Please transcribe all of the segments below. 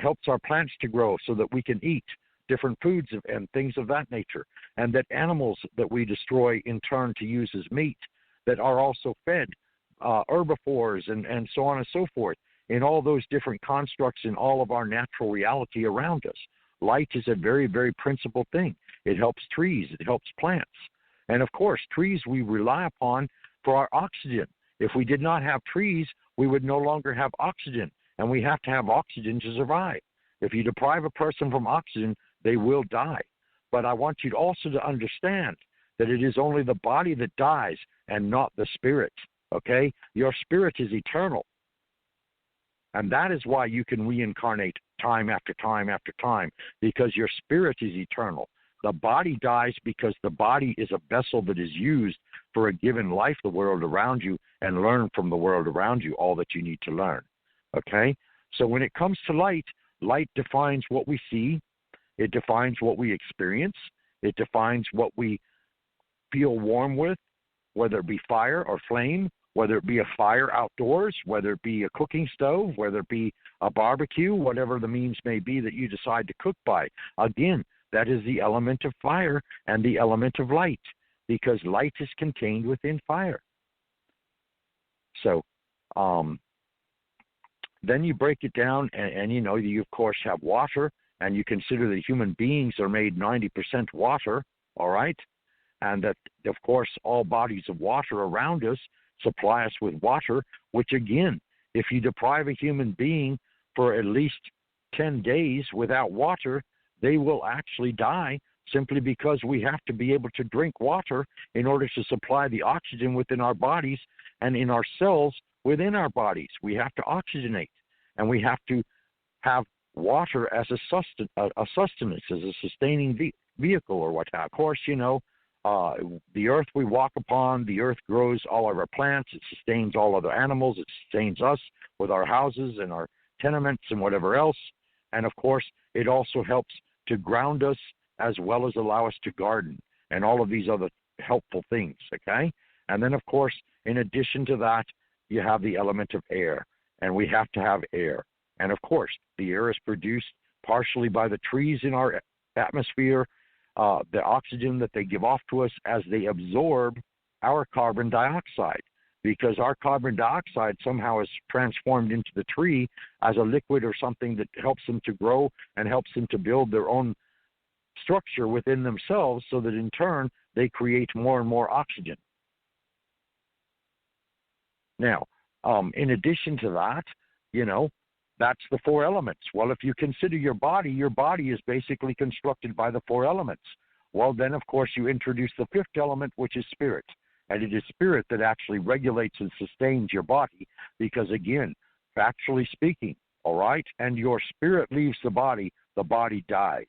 helps our plants to grow so that we can eat different foods and things of that nature, and that animals that we destroy in turn to use as meat that are also fed herbivores and so on and so forth in all those different constructs in all of our natural reality around us. Light is a very, very principal thing. It helps trees. It helps plants. And, of course, trees we rely upon for our oxygen. If we did not have trees, we would no longer have oxygen, and we have to have oxygen to survive. If you deprive a person from oxygen, they will die. But I want you also to understand that it is only the body that dies and not the spirit, okay? Your spirit is eternal. And that is why you can reincarnate time after time after time, because your spirit is eternal. The body dies because the body is a vessel that is used for a given life, the world around you, and learn from the world around you all that you need to learn, okay? So when it comes to light, light defines what we see. It defines what we experience. It defines what we feel warm with, whether it be fire or flame, whether it be a fire outdoors, whether it be a cooking stove, whether it be a barbecue, whatever the means may be that you decide to cook by. Again, that is the element of fire and the element of light, because light is contained within fire. So then you break it down, and you know, you, of course, have water, and you consider that human beings are made 90% water, all right? And that, of course, all bodies of water around us supply us with water, which, again, if you deprive a human being for at least 10 days without water, they will actually die simply because we have to be able to drink water in order to supply the oxygen within our bodies and in our cells within our bodies. We have to oxygenate, and we have to have water as a sustenance, as a sustaining vehicle or what have. Of course, you know, the earth we walk upon, the earth grows all of our plants, it sustains all other animals, it sustains us with our houses and our tenements and whatever else. And, of course, it also helps to ground us as well as allow us to garden and all of these other helpful things, okay? And then, of course, in addition to that, you have the element of air, and we have to have air. And, of course, the air is produced partially by the trees in our atmosphere, the oxygen that they give off to us as they absorb our carbon dioxide, because our carbon dioxide somehow is transformed into the tree as a liquid or something that helps them to grow and helps them to build their own structure within themselves, so that in turn they create more and more oxygen. Now, in addition to that, you know, that's the four elements. Well, if you consider your body is basically constructed by the four elements. Well, then, of course, you introduce the fifth element, which is spirit. And it is spirit that actually regulates and sustains your body because, again, factually speaking, all right, and your spirit leaves the body dies,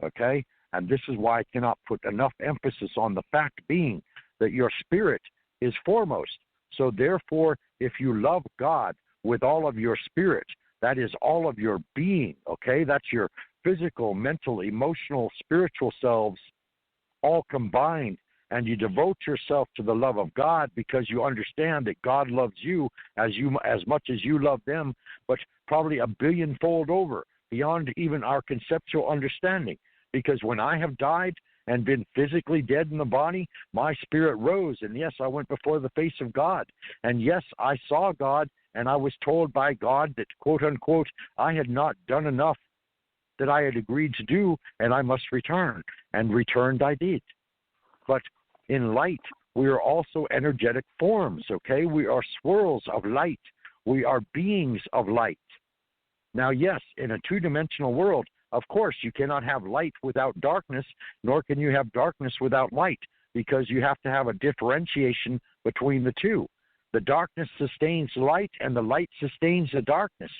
okay? And this is why I cannot put enough emphasis on the fact being that your spirit is foremost. So, therefore, if you love God with all of your spirit, that is all of your being, okay? That's your physical, mental, emotional, spiritual selves all combined, and you devote yourself to the love of God because you understand that God loves you as much as you love them, but probably a billionfold over, beyond even our conceptual understanding. Because when I have died and been physically dead in the body, my spirit rose, and yes, I went before the face of God, and yes, I saw God, and I was told by God that, quote unquote, I had not done enough that I had agreed to do, and I must return. And returned I did. But in light, we are also energetic forms, okay? We are swirls of light. We are beings of light. Now, yes, in a two-dimensional world, of course, you cannot have light without darkness, nor can you have darkness without light, because you have to have a differentiation between the two. The darkness sustains light, and the light sustains the darkness.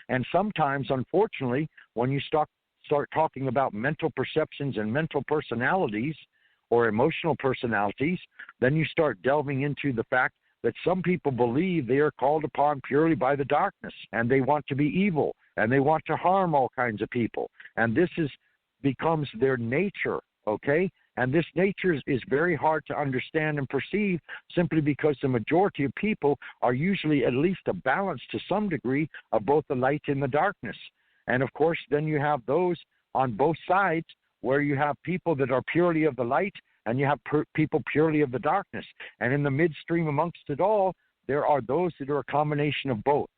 And sometimes, unfortunately, when you start talking about mental perceptions and mental personalities or emotional personalities, then you start delving into the fact that some people believe they are called upon purely by the darkness, and they want to be evil, and they want to harm all kinds of people. And this becomes their nature, okay? And this nature is very hard to understand and perceive simply because the majority of people are usually at least a balance to some degree of both the light and the darkness. And, of course, then you have those on both sides where you have people that are purely of the light and you have people purely of the darkness. And in the midstream amongst it all, there are those that are a combination of both.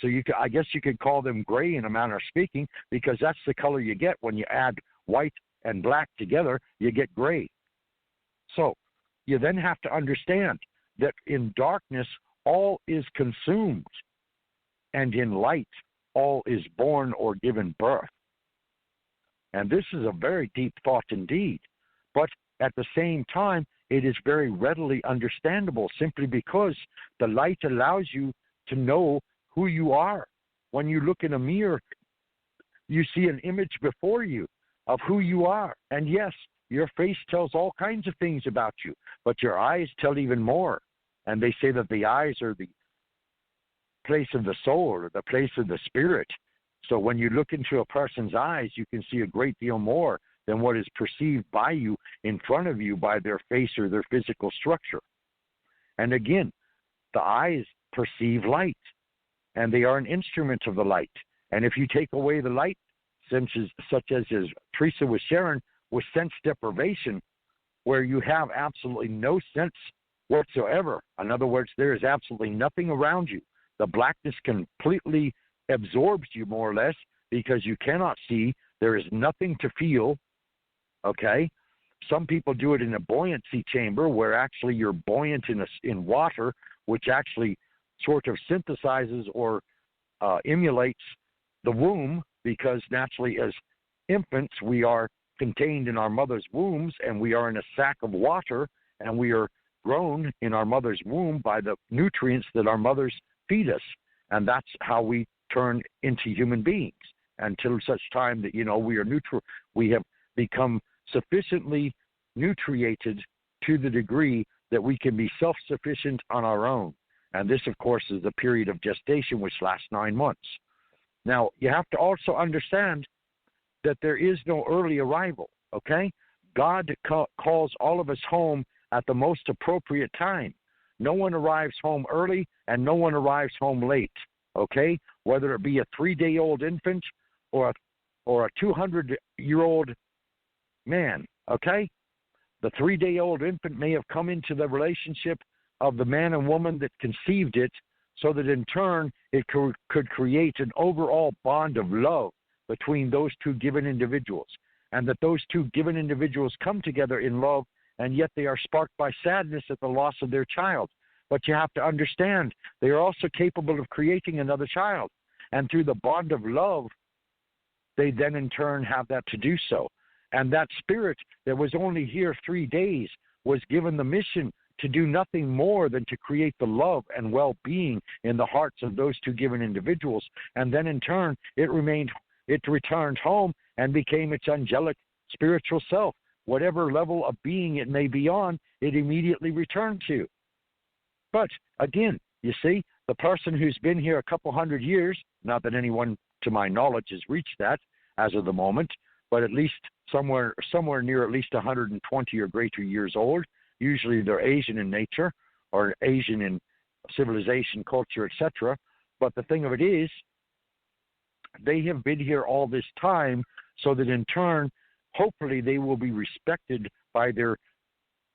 So I guess you could call them gray in a manner of speaking, because that's the color you get when you add white and black together, you get gray. So you then have to understand that in darkness, all is consumed, and in light, all is born or given birth. And this is a very deep thought indeed. But at the same time, it is very readily understandable simply because the light allows you to know who you are. When you look in a mirror, you see an image before you of who you are. And yes, your face tells all kinds of things about you, but your eyes tell even more. And they say that the eyes are the place of the soul or the place of the spirit. So when you look into a person's eyes, you can see a great deal more than what is perceived by you in front of you by their face or their physical structure. And again, the eyes perceive light, and they are an instrument of the light. And if you take away the light, such as Teresa was sharing, with sense deprivation, where you have absolutely no sense whatsoever. In other words, there is absolutely nothing around you. The blackness completely absorbs you more or less because you cannot see. There is nothing to feel, okay? Some people do it in a buoyancy chamber where actually you're buoyant in water, which actually sort of synthesizes or emulates the womb, because naturally as infants we are contained in our mother's wombs and we are in a sack of water, and we are grown in our mother's womb by the nutrients that our mothers feed us. And that's how we turn into human beings until such time that, we have become sufficiently nutriated to the degree that we can be self-sufficient on our own. And this, of course, is the period of gestation, which lasts 9 months. Now, you have to also understand that there is no early arrival, okay? God calls all of us home at the most appropriate time. No one arrives home early and no one arrives home late, okay? Whether it be a 3-day-old infant or a 200-year-old man, okay? The 3-day-old infant may have come into the relationship of the man and woman that conceived it, so that in turn it could create an overall bond of love between those two given individuals, and that those two given individuals come together in love, and yet they are sparked by sadness at the loss of their child. But you have to understand, they are also capable of creating another child, and through the bond of love, they then in turn have that to do so. And that spirit that was only here 3 days was given the mission to do nothing more than to create the love and well-being in the hearts of those two given individuals. And then in turn, it returned home and became its angelic spiritual self. Whatever level of being it may be on, it immediately returned to. But again, you see, the person who's been here a couple hundred years, not that anyone to my knowledge has reached that as of the moment, but at least somewhere near at least 120 or greater years old. Usually they're Asian in nature or Asian in civilization, culture, etc. But the thing of it is, they have been here all this time so that in turn, hopefully they will be respected by their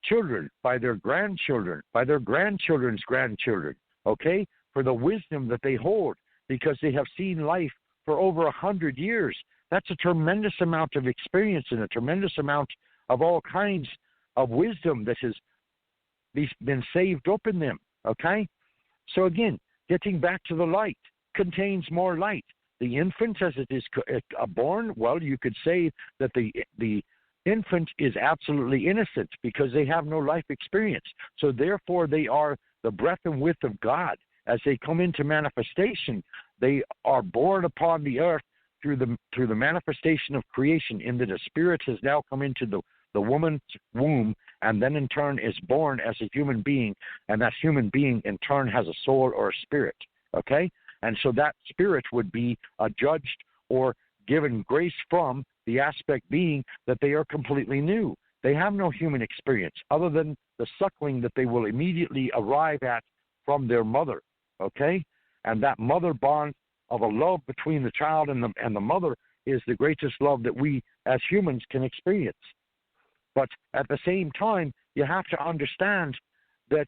children, by their grandchildren, by their grandchildren's grandchildren, okay, for the wisdom that they hold, because they have seen life for over 100 years. That's a tremendous amount of experience and a tremendous amount of all kinds of wisdom that has been saved up in them, okay? So again, getting back to the light, contains more light. The infant, as it is born, well, you could say that the infant is absolutely innocent because they have no life experience. So therefore, they are the breadth and width of God. As they come into manifestation, they are born upon the earth through the manifestation of creation, in that a spirit has now come into the woman's womb, and then in turn is born as a human being, and that human being in turn has a soul or a spirit, okay? And so that spirit would be judged or given grace from the aspect being that they are completely new. They have no human experience other than the suckling that they will immediately arrive at from their mother, okay? And that mother bond of a love between the child and the mother is the greatest love that we as humans can experience. But at the same time, you have to understand that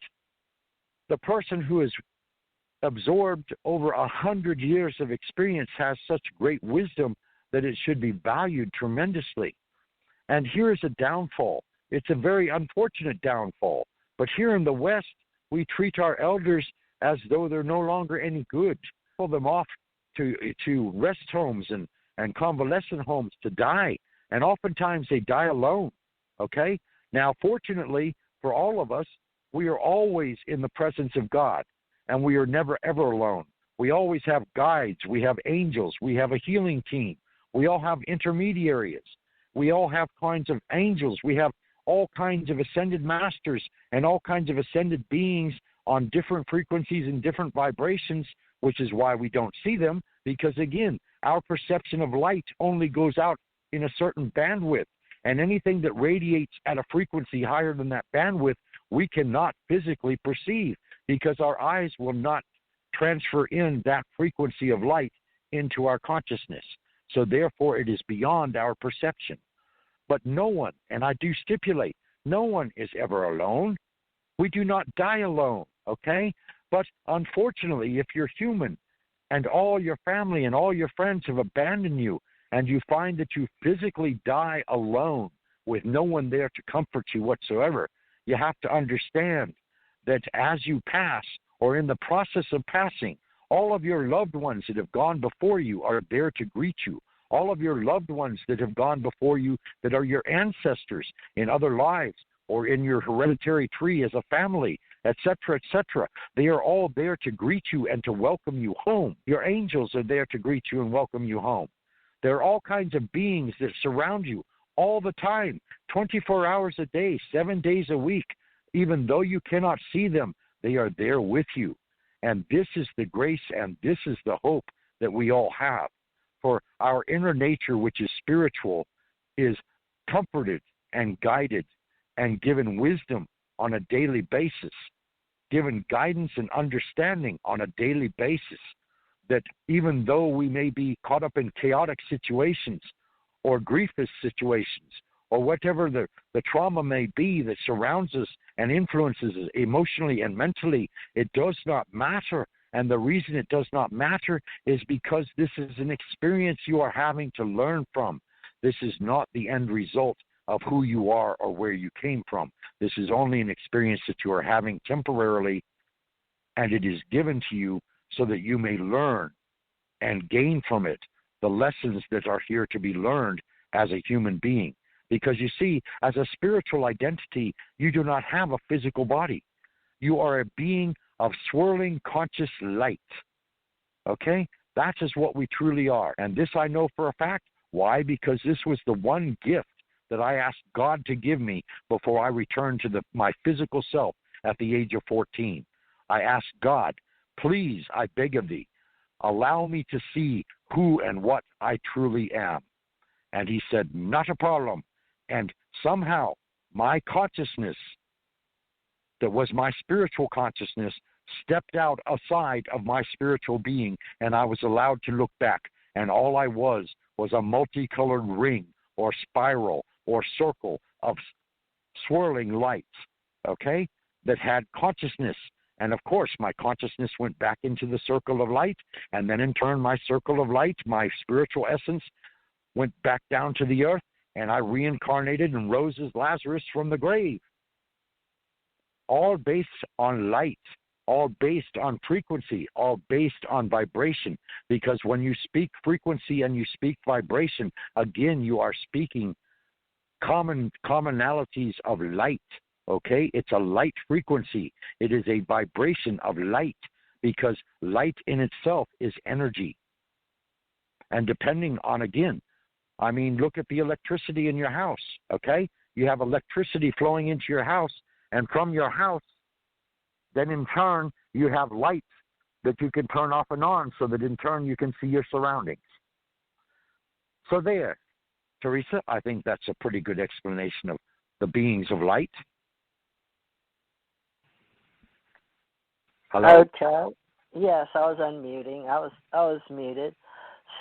the person who has absorbed over 100 years of experience has such great wisdom that it should be valued tremendously. And here is a downfall. It's a very unfortunate downfall. But here in the West, we treat our elders as though they're no longer any good. Pull them off to rest homes and convalescent homes to die. And oftentimes they die alone. Okay? Now, fortunately for all of us, we are always in the presence of God, and we are never, ever alone. We always have guides. We have angels. We have a healing team. We all have intermediaries. We all have kinds of angels. We have all kinds of ascended masters and all kinds of ascended beings on different frequencies and different vibrations, which is why we don't see them, because, again, our perception of light only goes out in a certain bandwidth. And anything that radiates at a frequency higher than that bandwidth, we cannot physically perceive because our eyes will not transfer in that frequency of light into our consciousness. So therefore, it is beyond our perception. But no one, and I do stipulate, no one is ever alone. We do not die alone, okay? But unfortunately, if you're human and all your family and all your friends have abandoned you, and you find that you physically die alone with no one there to comfort you whatsoever, you have to understand that as you pass or in the process of passing, all of your loved ones that have gone before you are there to greet you. All of your loved ones that have gone before you that are your ancestors in other lives or in your hereditary tree as a family, etc., etc. They are all there to greet you and to welcome you home. Your angels are there to greet you and welcome you home. There are all kinds of beings that surround you all the time, 24 hours a day, 7 days a week. Even though you cannot see them, they are there with you. And this is the grace and this is the hope that we all have. For our inner nature, which is spiritual, is comforted and guided and given wisdom on a daily basis, given guidance and understanding on a daily basis. That even though we may be caught up in chaotic situations or grievous situations or whatever the trauma may be that surrounds us and influences us emotionally and mentally, it does not matter. And the reason it does not matter is because this is an experience you are having to learn from. This is not the end result of who you are or where you came from. This is only an experience that you are having temporarily, and it is given to you so that you may learn and gain from it the lessons that are here to be learned as a human being. Because you see, as a spiritual identity, you do not have a physical body. You are a being of swirling conscious light. Okay? That is what we truly are. And this I know for a fact. Why? Because this was the one gift that I asked God to give me before I returned to my physical self at the age of 14. I asked God, please, I beg of thee, allow me to see who and what I truly am. And he said, not a problem. And somehow my consciousnness, that was my spiritual consciousness, stepped out aside of my spiritual being, and I was allowed to look back. And all I was a multicolored ring or spiral or circle of swirling lights, okay, that had consciousness. And of course, my consciousness went back into the circle of light, and then in turn, my circle of light, my spiritual essence, went back down to the earth, and I reincarnated and rose as Lazarus from the grave. All based on light, all based on frequency, all based on vibration. Because when you speak frequency and you speak vibration, again, you are speaking commonalities of light. Okay, it's a light frequency. It is a vibration of light because light in itself is energy. And depending on, again, I mean, look at the electricity in your house, okay? You have electricity flowing into your house, and from your house, then in turn, you have lights that you can turn off and on so that in turn you can see your surroundings. So there, Teresa, I think that's a pretty good explanation of the beings of light. Hello? Okay. Yes, I was unmuting. I was muted.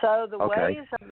So the Okay. ways of